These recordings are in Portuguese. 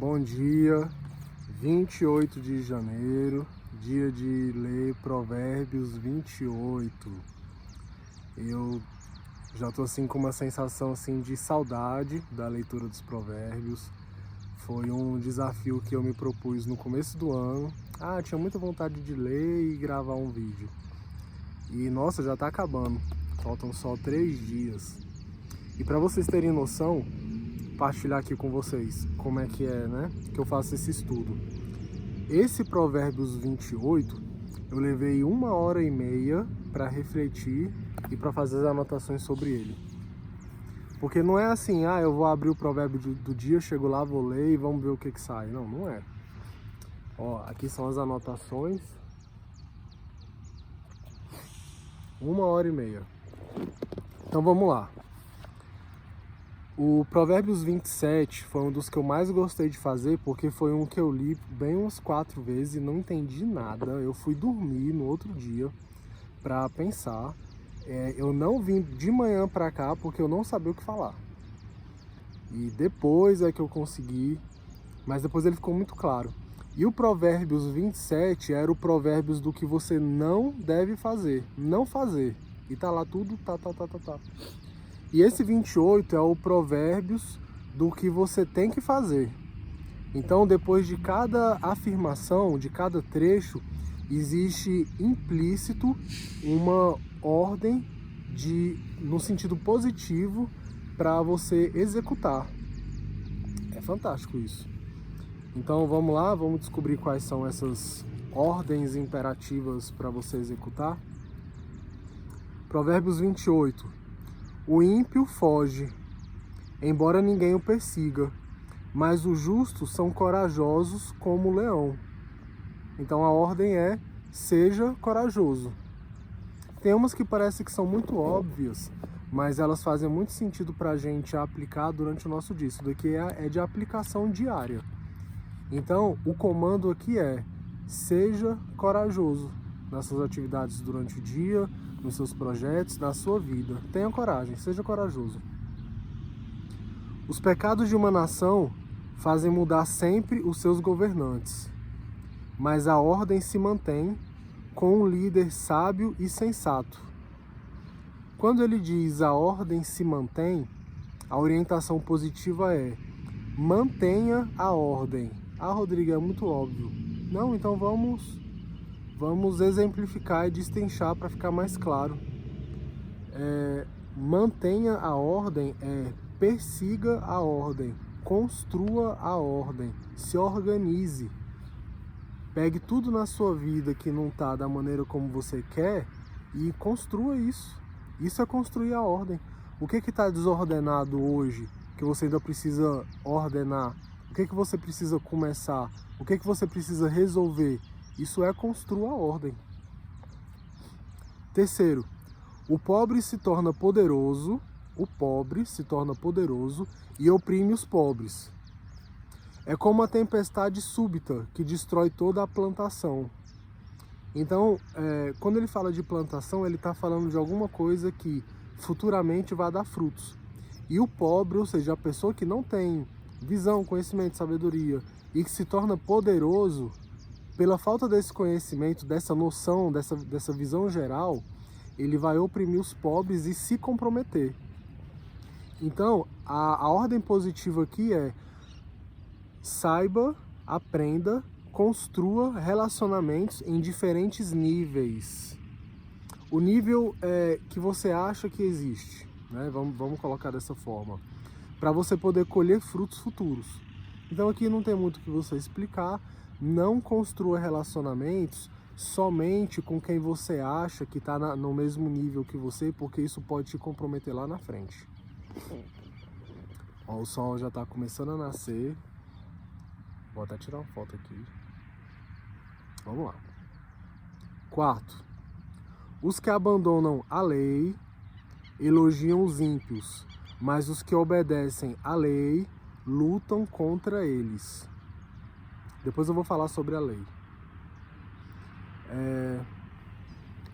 Bom dia, 28 de janeiro, dia de ler Provérbios 28. Eu já tô assim com uma sensação assim de saudade da leitura dos Provérbios. Foi um desafio que eu me propus no começo do ano. Tinha muita vontade de ler e gravar um vídeo. E nossa, já tá acabando. Faltam só 3 dias. E para vocês terem noção, compartilhar aqui com vocês como é que é, né, que eu faço esse estudo. Esse Provérbios 28, eu levei 1h30 para refletir e para fazer as anotações sobre ele. Porque não é assim, eu vou abrir o provérbio do dia, chego lá, vou ler e vamos ver o que sai. Não, não é. Ó, aqui são as anotações. 1h30. Então vamos lá. O Provérbios 27 foi um dos que eu mais gostei de fazer, porque foi um que eu li bem umas 4 vezes e não entendi nada. Eu fui dormir no outro dia para pensar. Eu não vim de manhã para cá porque eu não sabia o que falar. E depois é que eu consegui, mas depois ele ficou muito claro. E o Provérbios 27 era o Provérbios do que você não deve fazer, não fazer. E tá lá tudo, tá. E esse 28 é o Provérbios do que você tem que fazer. Então, depois de cada afirmação, de cada trecho, existe implícito uma ordem no sentido positivo para você executar. É fantástico isso. Então, vamos lá, vamos descobrir quais são essas ordens imperativas para você executar. Provérbios 28. O ímpio foge, embora ninguém o persiga, mas os justos são corajosos como o leão. Então a ordem é, seja corajoso. Tem umas que parecem que são muito óbvias, mas elas fazem muito sentido para a gente aplicar durante o nosso dia. Isso daqui é de aplicação diária. Então o comando aqui é, seja corajoso nas suas atividades durante o dia, nos seus projetos, na sua vida. Tenha coragem, seja corajoso. Os pecados de uma nação fazem mudar sempre os seus governantes, mas a ordem se mantém com um líder sábio e sensato. Quando ele diz a ordem se mantém, a orientação positiva é mantenha a ordem. Rodrigo, é muito óbvio. Não, então vamos exemplificar e destrinchar para ficar mais claro. Mantenha a ordem, persiga a ordem, construa a ordem, se organize. Pegue tudo na sua vida que não está da maneira como você quer e construa isso. Isso é construir a ordem. O que está desordenado hoje que você ainda precisa ordenar? O que você precisa começar? O que você precisa resolver? Isso é construir a ordem. Terceiro, o pobre se torna poderoso e oprime os pobres. É como a tempestade súbita que destrói toda a plantação. Então, quando ele fala de plantação, ele está falando de alguma coisa que futuramente vai dar frutos. E o pobre, ou seja, a pessoa que não tem visão, conhecimento, sabedoria e que se torna poderoso, pela falta desse conhecimento, dessa noção, dessa visão geral, ele vai oprimir os pobres e se comprometer. Então, a ordem positiva aqui é saiba, aprenda, construa relacionamentos em diferentes níveis. O nível que você acha que existe, né? Vamos colocar dessa forma, para você poder colher frutos futuros. Então aqui não tem muito o que você explicar. Não construa relacionamentos somente com quem você acha que está no mesmo nível que você, porque isso pode te comprometer lá na frente. Ó, o sol já está começando a nascer. Vou até tirar uma foto aqui. Vamos lá. Quarto, os que abandonam a lei elogiam os ímpios, mas os que obedecem à lei lutam contra eles. Depois eu vou falar sobre a lei.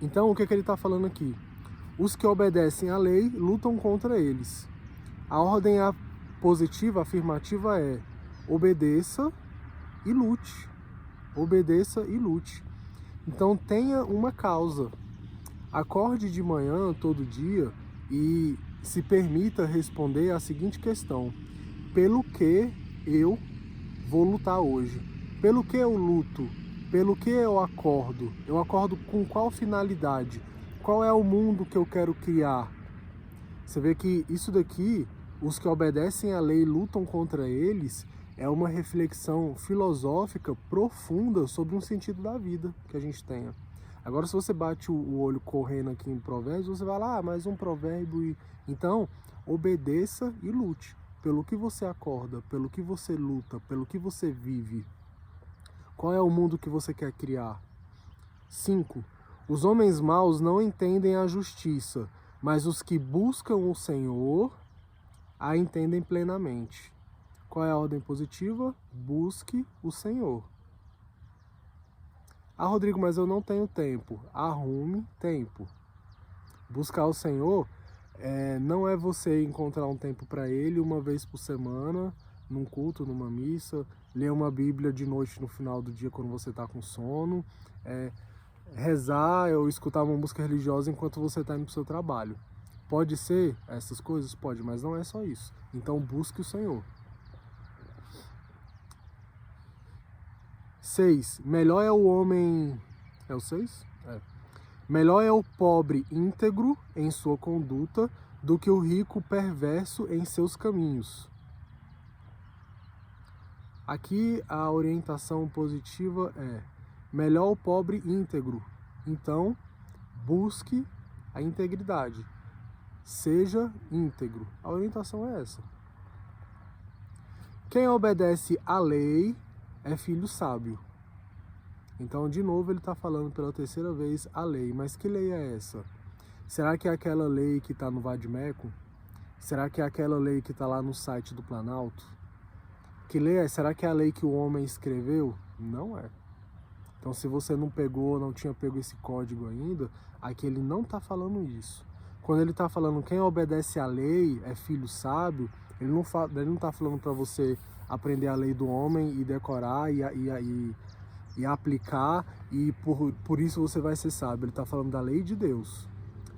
Então, o que ele está falando aqui? Os que obedecem à lei lutam contra eles. A ordem positiva, afirmativa é obedeça e lute. Obedeça e lute. Então tenha uma causa. Acorde de manhã todo dia e se permita responder a seguinte questão: pelo que eu vou lutar hoje? Pelo que eu luto? Pelo que eu acordo? Eu acordo com qual finalidade? Qual é o mundo que eu quero criar? Você vê que isso daqui, os que obedecem à lei e lutam contra eles, é uma reflexão filosófica profunda sobre um sentido da vida que a gente tenha. Agora, se você bate o olho correndo aqui em Provérbios, você vai lá, mais um provérbio. Então, obedeça e lute. Pelo que você acorda, pelo que você luta, pelo que você vive. Qual é o mundo que você quer criar? 5. Os homens maus não entendem a justiça, mas os que buscam o Senhor a entendem plenamente. Qual é a ordem positiva? Busque o Senhor. Ah, Rodrigo, mas eu não tenho tempo. Arrume tempo. Buscar o Senhor não é você encontrar um tempo para Ele uma vez por semana, num culto, numa missa, ler uma Bíblia de noite no final do dia quando você está com sono, rezar ou escutar uma música religiosa enquanto você está indo para o seu trabalho. Pode ser essas coisas? Pode, mas não é só isso. Então busque o Senhor. 6. Melhor é o homem... É o 6? Melhor é o pobre íntegro em sua conduta do que o rico perverso em seus caminhos. Aqui a orientação positiva é: melhor o pobre íntegro. Então, busque a integridade. Seja íntegro. A orientação é essa. Quem obedece à lei é filho sábio. Então, de novo, ele está falando pela terceira vez a lei. Mas que lei é essa? Será que é aquela lei que está no Vadimeco? Será que é aquela lei que está lá no site do Planalto? Que lei é? Será que é a lei que o homem escreveu? Não é. Então, se você não tinha pego esse código ainda, aqui ele não está falando isso. Quando ele está falando quem obedece à lei é filho sábio, ele não está falando para você aprender a lei do homem e decorar e aplicar, e por isso você vai ser sábio. Ele está falando da lei de Deus.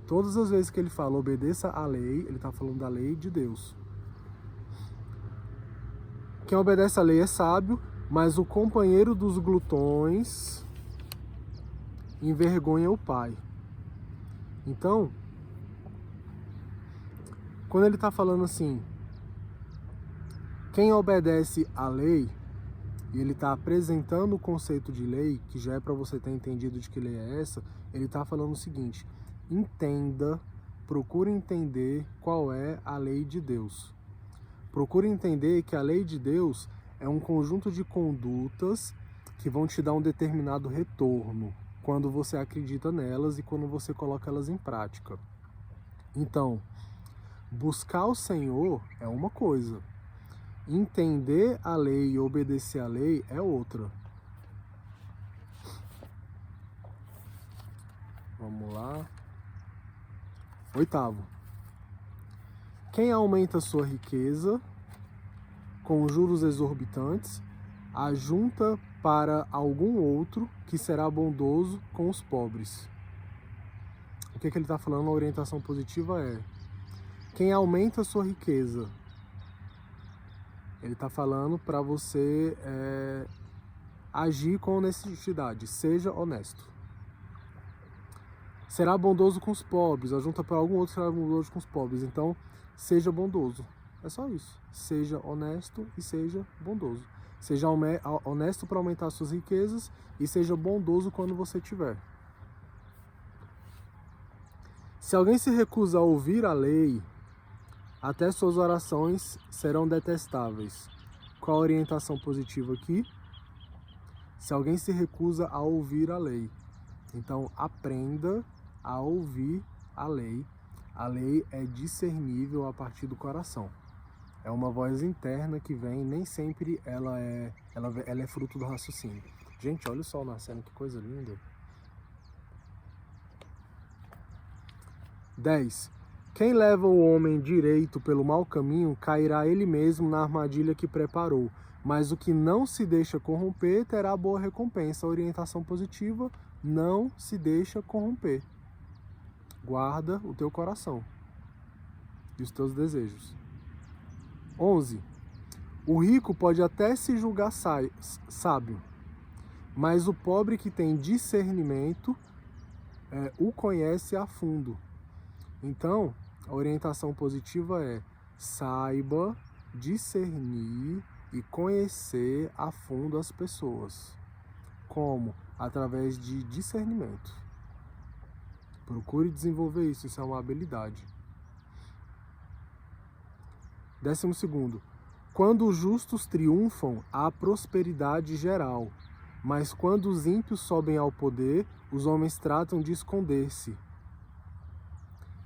Todas as vezes que ele fala obedeça à lei, ele está falando da lei de Deus. Quem obedece à lei é sábio, mas o companheiro dos glutões envergonha o pai. Então, quando ele está falando assim, quem obedece à lei, e ele está apresentando o conceito de lei, que já é para você ter entendido de que lei é essa, ele está falando o seguinte: entenda, procure entender qual é a lei de Deus. Procure entender que a lei de Deus é um conjunto de condutas que vão te dar um determinado retorno quando você acredita nelas e quando você coloca elas em prática. Então, buscar o Senhor é uma coisa. Entender a lei e obedecer a lei é outra. Vamos lá. 8. Quem aumenta sua riqueza com juros exorbitantes, ajunta para algum outro que será bondoso com os pobres. O que ele está falando? A orientação positiva é: quem aumenta sua riqueza, ele está falando para você agir com honestidade, seja honesto. Será bondoso com os pobres, ajunta para algum outro que será bondoso com os pobres. Então, seja bondoso. É só isso. Seja honesto e seja bondoso. Seja honesto para aumentar suas riquezas e seja bondoso quando você tiver. Se alguém se recusa a ouvir a lei, até suas orações serão detestáveis. Qual a orientação positiva aqui? Se alguém se recusa a ouvir a lei. Então, aprenda a ouvir a lei. A lei é discernível a partir do coração. É uma voz interna que vem, nem sempre ela é fruto do raciocínio. Gente, olha o sol nascendo, que coisa linda. 10. Quem leva o homem direito pelo mau caminho, cairá ele mesmo na armadilha que preparou. Mas o que não se deixa corromper terá boa recompensa. A orientação positiva: não se deixa corromper. Guarda o teu coração e os teus desejos. 11. O rico pode até se julgar sábio, mas o pobre que tem discernimento o conhece a fundo. Então, a orientação positiva é: saiba discernir e conhecer a fundo as pessoas. Como? Através de discernimento. Procure desenvolver isso, isso é uma habilidade. 12. Quando os justos triunfam, há prosperidade geral, mas quando os ímpios sobem ao poder, os homens tratam de esconder-se.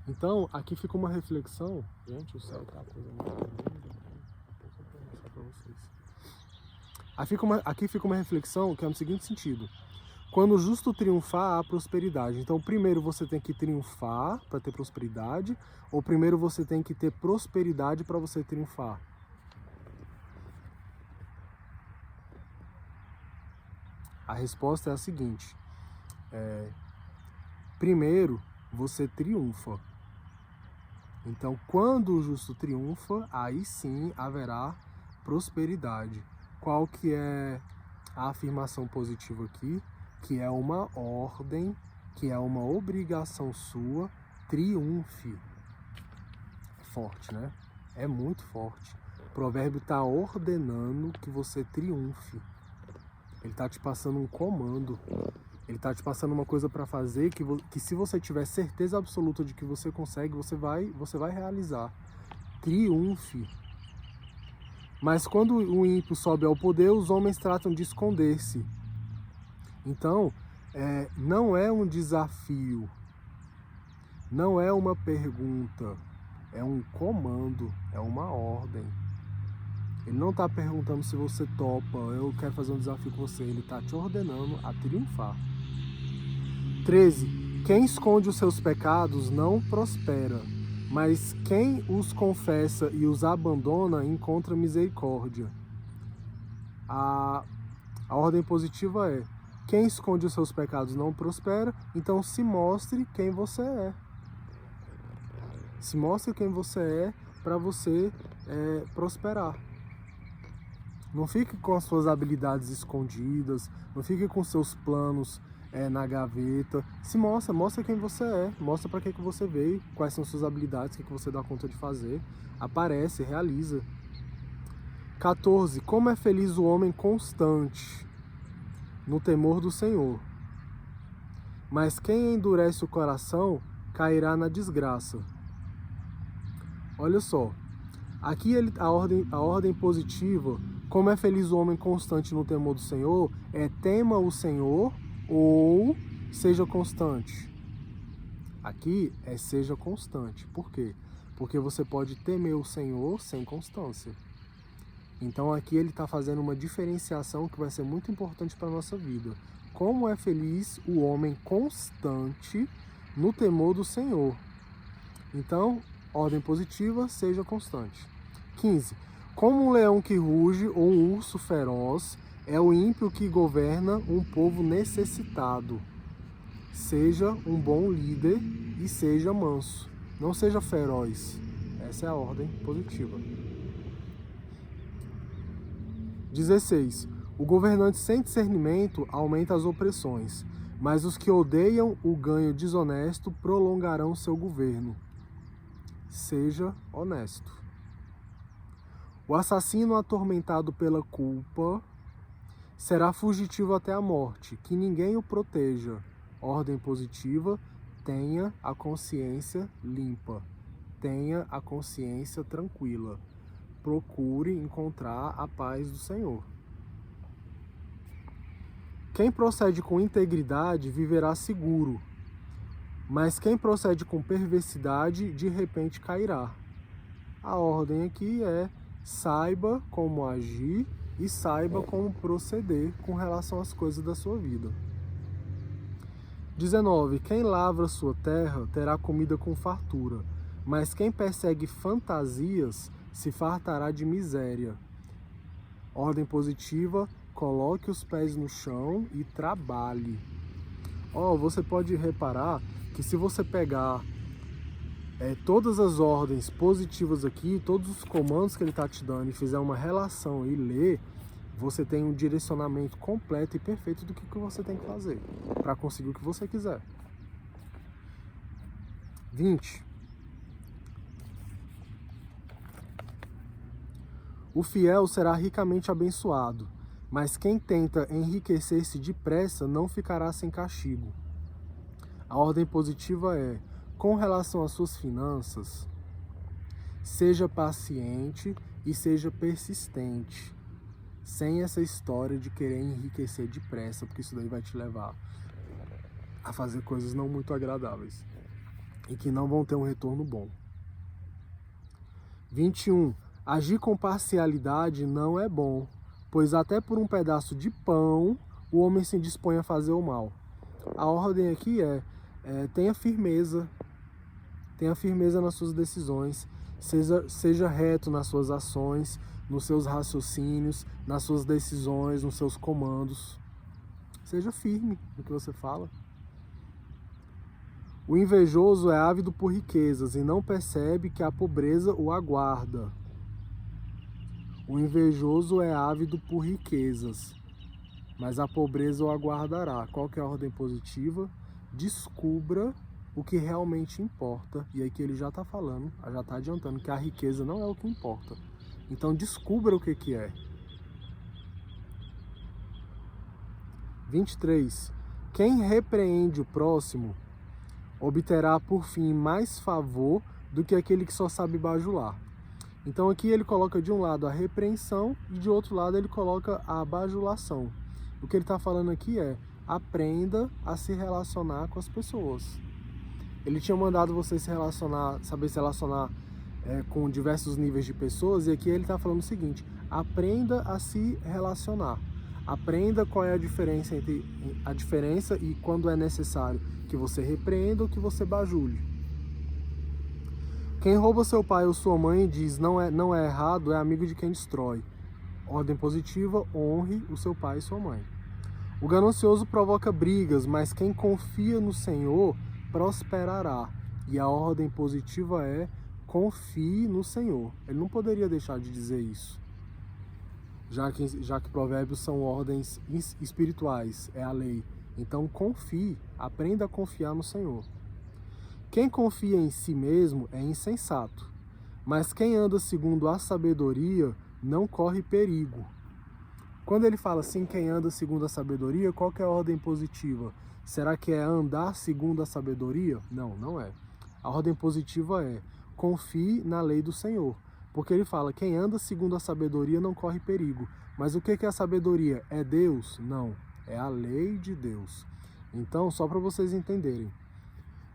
Então, aqui fica uma reflexão. Gente, o céu tá uma coisa muito linda. Depois eu vou mostrar para vocês. Aqui fica uma reflexão que é no seguinte sentido: quando o justo triunfar, há prosperidade. Então, primeiro você tem que triunfar para ter prosperidade, ou primeiro você tem que ter prosperidade para você triunfar? A resposta é a seguinte: primeiro você triunfa. Então, quando o justo triunfa, aí sim haverá prosperidade. Qual que é a afirmação positiva aqui? Que é uma ordem, que é uma obrigação sua: triunfe. Forte, né? É muito forte. O provérbio está ordenando que você triunfe. Ele está te passando um comando. Ele está te passando uma coisa para fazer que se você tiver certeza absoluta de que você consegue, você vai realizar. Triunfe. Mas quando o ímpio sobe ao poder, os homens tratam de esconder-se. Então, não é um desafio, não é uma pergunta, é um comando, é uma ordem. Ele não está perguntando se você topa, eu quero fazer um desafio com você. Ele está te ordenando a triunfar. 13. Quem esconde os seus pecados não prospera, mas quem os confessa e os abandona encontra misericórdia. A ordem positiva é: quem esconde os seus pecados não prospera, então se mostre quem você é. Se mostre quem você é para você prosperar. Não fique com as suas habilidades escondidas, não fique com seus planos na gaveta. Se mostra quem você é, mostra para que você veio, quais são suas habilidades, o que você dá conta de fazer. Aparece, realiza. 14. Como é feliz o homem constante no temor do Senhor. Mas quem endurece o coração cairá na desgraça. Olha só, aqui a ordem positiva: como é feliz o homem constante no temor do Senhor, tema o Senhor ou seja constante. Aqui seja constante. Por quê? Porque você pode temer o Senhor sem constância. Então aqui ele está fazendo uma diferenciação que vai ser muito importante para a nossa vida. Como é feliz o homem constante no temor do Senhor. Então, ordem positiva: seja constante. 15. Como um leão que ruge ou um urso feroz, é o ímpio que governa um povo necessitado. Seja um bom líder e seja manso. Não seja feroz. Essa é a ordem positiva. 16. O governante sem discernimento aumenta as opressões, mas os que odeiam o ganho desonesto prolongarão seu governo. Seja honesto. O assassino atormentado pela culpa será fugitivo até a morte, que ninguém o proteja. Ordem positiva: tenha a consciência limpa, tenha a consciência tranquila. Procure encontrar a paz do Senhor. Quem procede com integridade viverá seguro, mas quem procede com perversidade de repente cairá. A ordem aqui é: saiba como agir e saiba como proceder com relação às coisas da sua vida. 19. Quem lavra sua terra terá comida com fartura, mas quem persegue fantasias se fartará de miséria. Ordem positiva, coloque os pés no chão e trabalhe. Você pode reparar que se você pegar todas as ordens positivas aqui, todos os comandos que ele está te dando e fizer uma relação e ler, você tem um direcionamento completo e perfeito do que você tem que fazer para conseguir o que você quiser. 20. O fiel será ricamente abençoado, mas quem tenta enriquecer-se depressa não ficará sem castigo. A ordem positiva é: com relação às suas finanças, seja paciente e seja persistente, sem essa história de querer enriquecer depressa, porque isso daí vai te levar a fazer coisas não muito agradáveis e que não vão ter um retorno bom. 21. Agir com parcialidade não é bom, pois até por um pedaço de pão o homem se dispõe a fazer o mal. A ordem aqui tenha firmeza nas suas decisões, seja reto nas suas ações, nos seus raciocínios, nas suas decisões, nos seus comandos. Seja firme no que você fala. O invejoso é ávido por riquezas e não percebe que a pobreza o aguarda. O invejoso é ávido por riquezas, mas a pobreza o aguardará. Qual que é a ordem positiva? Descubra o que realmente importa. E aí que ele já está falando, já está adiantando que a riqueza não é o que importa. Então descubra o que é. 23. Quem repreende o próximo obterá por fim mais favor do que aquele que só sabe bajular. Então aqui ele coloca de um lado a repreensão e de outro lado ele coloca a bajulação. O que ele está falando aqui é: aprenda a se relacionar com as pessoas. Ele tinha mandado você saber se relacionar com diversos níveis de pessoas, e aqui ele está falando o seguinte: aprenda a se relacionar. Aprenda qual é a diferença e quando é necessário que você repreenda ou que você bajule. Quem rouba seu pai ou sua mãe e diz não é errado é amigo de quem destrói. Ordem positiva, honre o seu pai e sua mãe. O ganancioso provoca brigas, mas quem confia no Senhor prosperará. E a ordem positiva é: confie no Senhor. Ele não poderia deixar de dizer isso, já que provérbios são ordens espirituais, é a lei. Então confie, aprenda a confiar no Senhor. Quem confia em si mesmo é insensato, mas quem anda segundo a sabedoria não corre perigo. Quando ele fala assim, quem anda segundo a sabedoria, qual que é a ordem positiva? Será que é andar segundo a sabedoria? Não, não é. A ordem positiva é: confie na lei do Senhor. Porque ele fala, quem anda segundo a sabedoria não corre perigo. Mas o que é a sabedoria? É Deus? Não, é a lei de Deus. Então, só para vocês entenderem,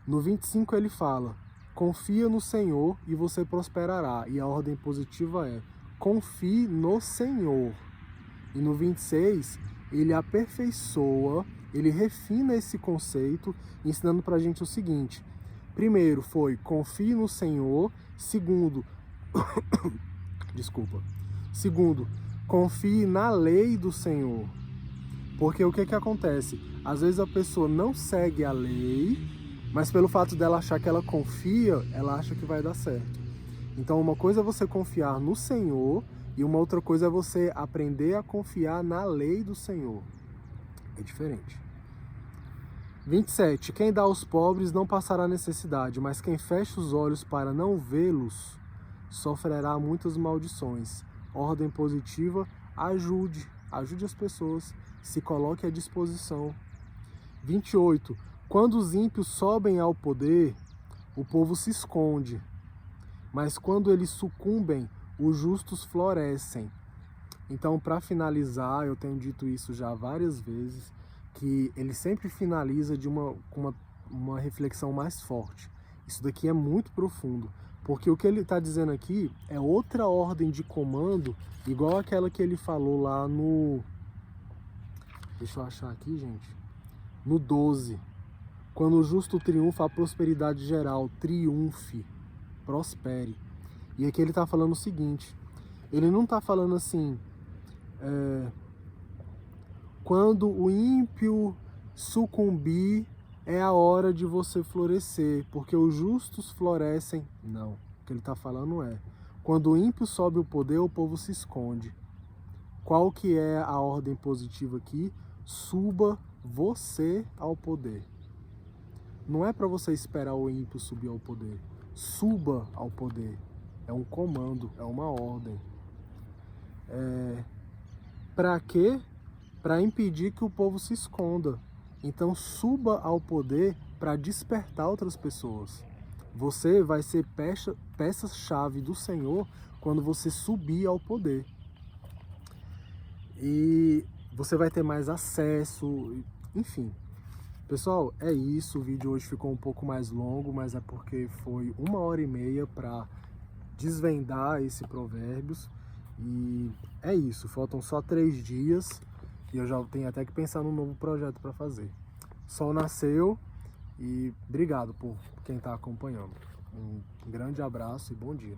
no 25 ele fala: confia no Senhor e você prosperará. E a ordem positiva é: confie no Senhor. E no 26 ele aperfeiçoa, ele refina esse conceito, ensinando pra gente o seguinte: primeiro foi confie no Senhor. Segundo, Segundo, confie na lei do Senhor. Porque o que acontece? Às vezes a pessoa não segue a lei, mas pelo fato dela achar que ela confia, ela acha que vai dar certo. Então uma coisa é você confiar no Senhor e uma outra coisa é você aprender a confiar na lei do Senhor. É diferente. 27. Quem dá aos pobres não passará necessidade, mas quem fecha os olhos para não vê-los sofrerá muitas maldições. Ordem positiva: ajude as pessoas, se coloque à disposição. 28. Quando os ímpios sobem ao poder, o povo se esconde, mas quando eles sucumbem, os justos florescem. Então, para finalizar, eu tenho dito isso já várias vezes, que ele sempre finaliza com uma reflexão mais forte. Isso daqui é muito profundo, porque o que ele está dizendo aqui é outra ordem de comando, igual aquela que ele falou lá no... Deixa eu achar aqui, gente. No 12. Quando o justo triunfa, a prosperidade geral triunfe. prospere. E aqui ele está falando o seguinte, ele não está falando assim, quando o ímpio sucumbir é a hora de você florescer, porque os justos florescem. Não, o que ele está falando é, quando o ímpio sobe o poder, o povo se esconde. Qual que é a ordem positiva aqui? Suba você ao poder. Não é para você esperar o ímpio subir ao poder. Suba ao poder. É um comando, é uma ordem. Para quê? Para impedir que o povo se esconda. Então suba ao poder para despertar outras pessoas. Você vai ser peça-chave do Senhor quando você subir ao poder. E você vai ter mais acesso, enfim. Pessoal, é isso. O vídeo hoje ficou um pouco mais longo, mas é porque foi 1h30 para desvendar esse provérbios. E é isso, faltam só 3 dias e eu já tenho até que pensar num novo projeto para fazer. Sol nasceu e obrigado por quem está acompanhando. Um grande abraço e bom dia.